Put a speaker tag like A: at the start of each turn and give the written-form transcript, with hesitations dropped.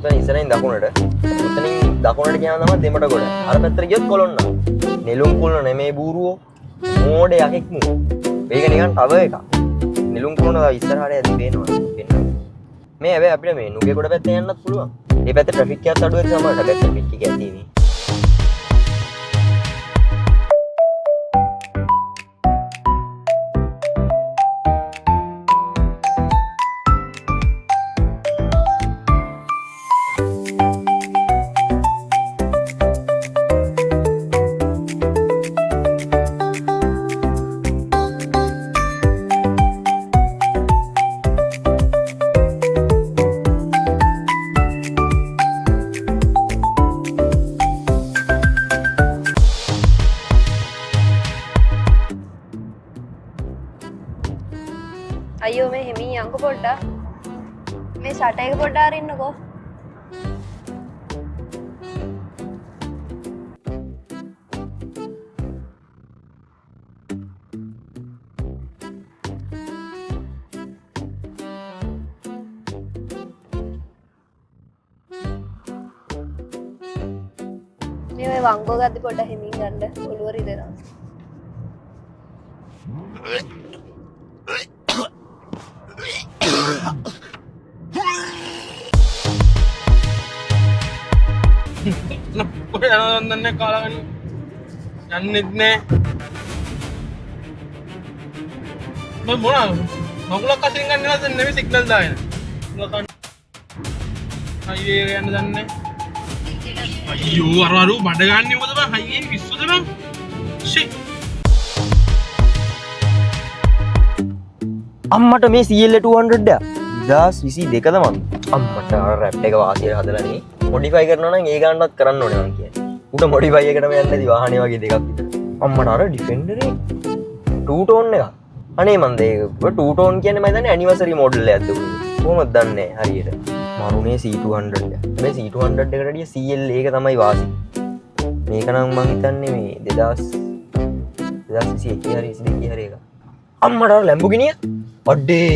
A: ඔතන ඉස්සරහින් දකුණට. ඔතනින් දකුණට ගියාම තමයි දෙමට ගොඩ. අර පැත්තට ගියොත් කොළොන්න. නෙළුම් කුළුණ නෙමේ බූරුවෝ. මෝඩේ යකෙක් මු. මේක නිකන් ටව එකක්. නෙළුම් කුළුණ ඉස්සරහට ඇදි පේනවා. මේ හැබැයි අපිට මේ නුගේ ගොඩ පැත්තෙන් යන්නත් පුළුවන්. මේ පැත්තේ ට්‍රැෆික් එකක් අඩු වෙන සමහරට හැබැයි ට්‍රැෆික් එක ඇති මේ.
B: අයියෝ මේ හිමින් යංකෝ පොඩ්ඩක් මේ ෂට එක පොඩ්ඩක් අරින්නකෝ මේ වංගෝ ගද්දි පොඩ්ඩක් හිමින් ගන්න ඔළුව රිදෙනවා
C: යනදන්න කාලාගන්න යන්නෙත් නෑ මොන මකුලක් අසින් ගන්න නෙමෙයි සිග්නල් දාගෙන හයිවේ යන්න දන්නේ අයියෝ අර බඩ ගන්න මොකද බං හයිවේ විශ්වද බං ෂිට්
A: අම්මට මේ CL 200 2022ද මන් අම්මට අර රැප් එක වාසියට හදලානේ මොඩිෆයි කරනවා නම් ඒ ගන්නවත් කරන්න ඕනේ මං කියන්නේ. උට මොඩිෆයි එකටම යන්නේ නැති වාහනේ වගේ දෙකක් විතර. අම්මට අර ඩිෆෙන්ඩර් එක 2 ටෝන් එක. අනේ මන් ඒක 2 ටෝන් කියන්නේ මම දන්නේ ඇනිවර්සරි මොඩල් එකක්ද උනේ. කොහොමද දන්නේ හරියට. මරුනේ C200 එක. මේ C200 එකට වඩා CL එක තමයි වාසි. මේක නම් මං හිතන්නේ මේ 2021 හරි 22 හරි එක. අම්මට අර ලැම්බෝගිනිය අඩේ